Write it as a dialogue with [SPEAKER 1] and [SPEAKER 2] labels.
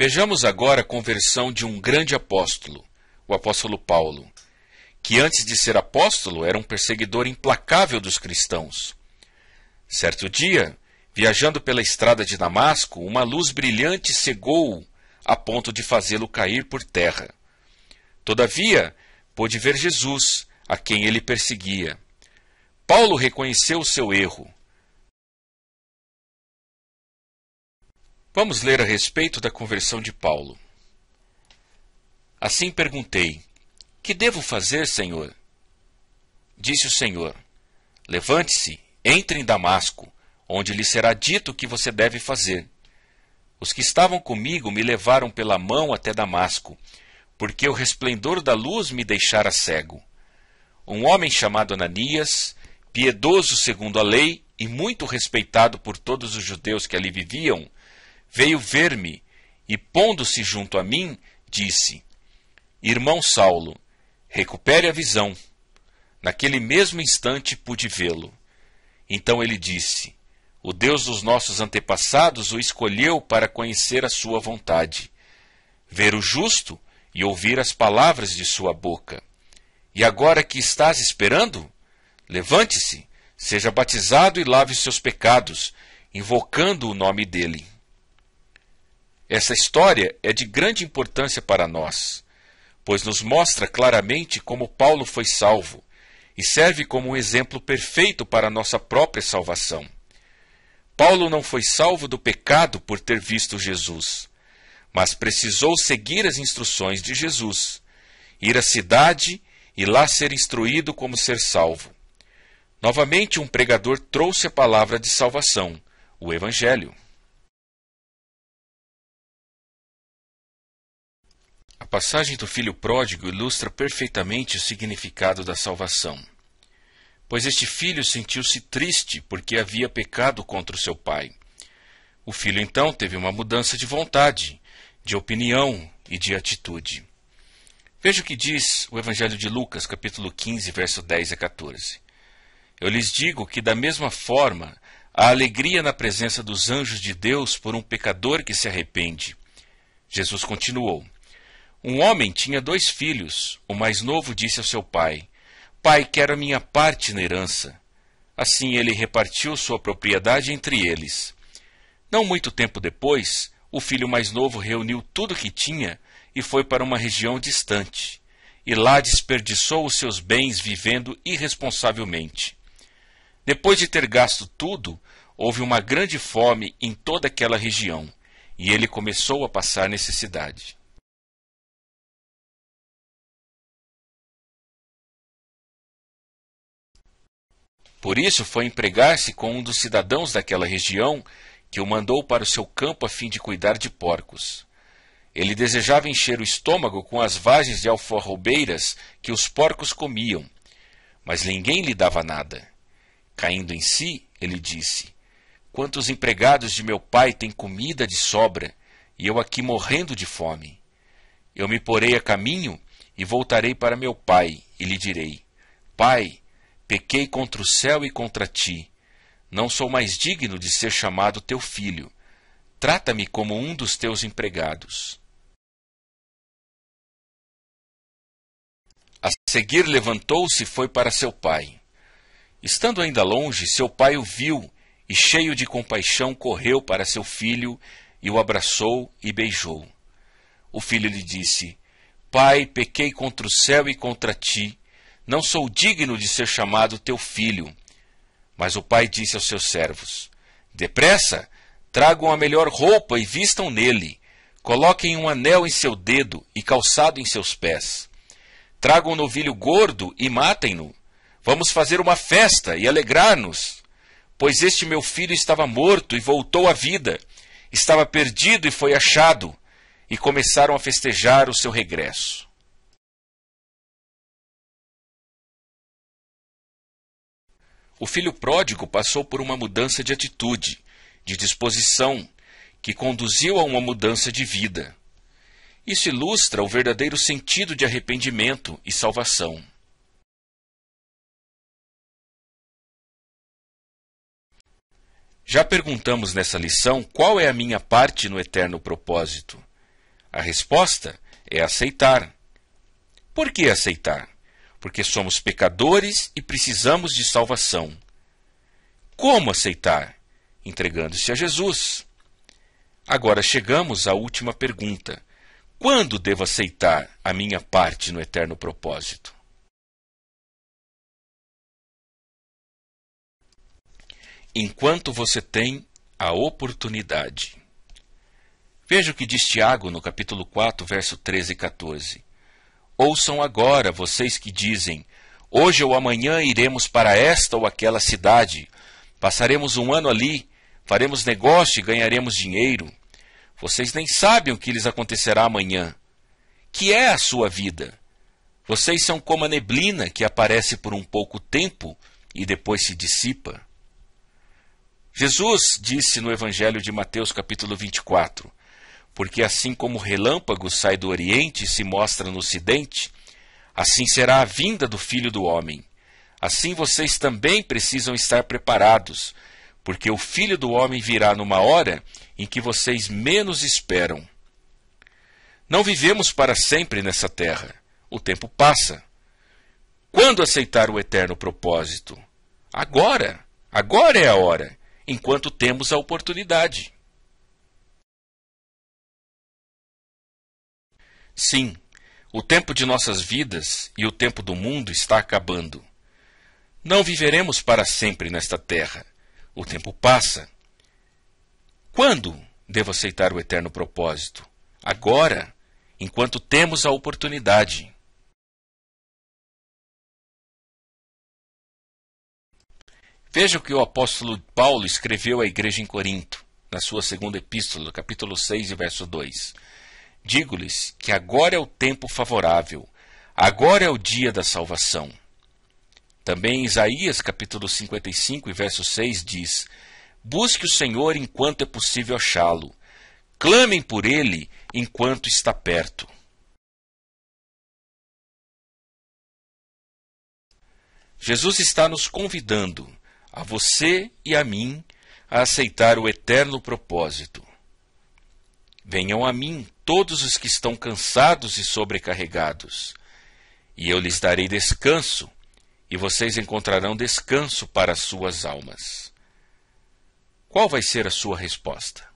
[SPEAKER 1] Vejamos agora a conversão de um grande apóstolo, o apóstolo Paulo, que antes de ser apóstolo era um perseguidor implacável dos cristãos. Certo dia, viajando pela estrada de Damasco, uma luz brilhante cegou-o a ponto de fazê-lo cair por terra. Todavia, pôde ver Jesus, a quem ele perseguia. Paulo reconheceu o seu erro. Vamos ler a respeito da conversão de Paulo. Assim perguntei: que devo fazer, Senhor? Disse o Senhor: levante-se, entre em Damasco, onde lhe será dito o que você deve fazer. Os que estavam comigo me levaram pela mão até Damasco, porque o resplendor da luz me deixara cego. Um homem chamado Ananias, piedoso segundo a lei e muito respeitado por todos os judeus que ali viviam, veio ver-me e, pondo-se junto a mim, disse: Irmão Saulo, recupere a visão. Naquele mesmo instante pude vê-lo. Então ele disse: o Deus dos nossos antepassados o escolheu para conhecer a sua vontade, ver o justo e ouvir as palavras de sua boca. E agora que estás esperando? Levante-se, seja batizado e lave os seus pecados, invocando o nome dele. Essa história é de grande importância para nós, pois nos mostra claramente como Paulo foi salvo e serve como um exemplo perfeito para a nossa própria salvação. Paulo não foi salvo do pecado por ter visto Jesus, mas precisou seguir as instruções de Jesus, ir à cidade e lá ser instruído como ser salvo. Novamente, um pregador trouxe a palavra de salvação, o Evangelho. A passagem do filho pródigo ilustra perfeitamente o significado da salvação, pois este filho sentiu-se triste porque havia pecado contra o seu pai. O filho então teve uma mudança de vontade, de opinião e de atitude. Veja o que diz o Evangelho de Lucas, capítulo 15, verso 10 a 14. Eu lhes digo que da mesma forma há alegria na presença dos anjos de Deus por um pecador que se arrepende. Jesus continuou: um homem tinha 2 filhos. O mais novo disse ao seu pai: Pai, quero a minha parte na herança. Assim ele repartiu sua propriedade entre eles. Não muito tempo depois, o filho mais novo reuniu tudo o que tinha e foi para uma região distante. E lá desperdiçou os seus bens vivendo irresponsavelmente. Depois de ter gasto tudo, houve uma grande fome em toda aquela região, e ele começou a passar necessidade. Por isso foi empregar-se com um dos cidadãos daquela região, que o mandou para o seu campo a fim de cuidar de porcos. Ele desejava encher o estômago com as vagens de alfarrobeiras que os porcos comiam, mas ninguém lhe dava nada. Caindo em si, ele disse: quantos empregados de meu pai têm comida de sobra, e eu aqui morrendo de fome? Eu me porei a caminho e voltarei para meu pai, e lhe direi: Pai, pequei contra o céu e contra ti. Não sou mais digno de ser chamado teu filho. Trata-me como um dos teus empregados. A seguir levantou-se e foi para seu pai. Estando ainda longe, seu pai o viu e, cheio de compaixão, correu para seu filho e o abraçou e beijou. O filho lhe disse: Pai, pequei contra o céu e contra ti. Não sou digno de ser chamado teu filho. Mas o pai disse aos seus servos: depressa, tragam a melhor roupa e vistam nele. Coloquem um anel em seu dedo e calçado em seus pés. Tragam um novilho gordo e matem-no. Vamos fazer uma festa e alegrar-nos, pois este meu filho estava morto e voltou à vida, estava perdido e foi achado, e começaram a festejar o seu regresso. O filho pródigo passou por uma mudança de atitude, de disposição, que conduziu a uma mudança de vida. Isso ilustra o verdadeiro sentido de arrependimento e salvação. Já perguntamos nessa lição qual é a minha parte no eterno propósito. A resposta é aceitar. Por que aceitar? Porque somos pecadores e precisamos de salvação. Como aceitar? Entregando-se a Jesus. Agora chegamos à última pergunta. Quando devo aceitar a minha parte no eterno propósito? Enquanto você tem a oportunidade. Veja o que diz Tiago no capítulo 4, verso 13 e 14. Ouçam agora, vocês que dizem, hoje ou amanhã iremos para esta ou aquela cidade, passaremos um ano ali, faremos negócio e ganharemos dinheiro. Vocês nem sabem o que lhes acontecerá amanhã. Que é a sua vida? Vocês são como a neblina que aparece por um pouco tempo e depois se dissipa. Jesus disse no Evangelho de Mateus capítulo 24, porque assim como o relâmpago sai do Oriente e se mostra no Ocidente, assim será a vinda do Filho do Homem. Assim vocês também precisam estar preparados, porque o Filho do Homem virá numa hora em que vocês menos esperam. Não vivemos para sempre nessa terra. O tempo passa. Quando aceitar o eterno propósito? Agora! Agora é a hora, enquanto temos a oportunidade. Sim, o tempo de nossas vidas e o tempo do mundo está acabando. Não viveremos para sempre nesta terra. O tempo passa. Quando devo aceitar o eterno propósito? Agora, enquanto temos a oportunidade. Veja o que o apóstolo Paulo escreveu à igreja em Corinto, na sua segunda epístola, capítulo 6, verso 2. Digo-lhes que agora é o tempo favorável, agora é o dia da salvação. Também em Isaías, capítulo 55, verso 6, diz, busque o Senhor enquanto é possível achá-lo, clamem por ele enquanto está perto. Jesus está nos convidando, a você e a mim, a aceitar o eterno propósito. Venham a mim todos os que estão cansados e sobrecarregados, e eu lhes darei descanso, e vocês encontrarão descanso para as suas almas. Qual vai ser a sua resposta?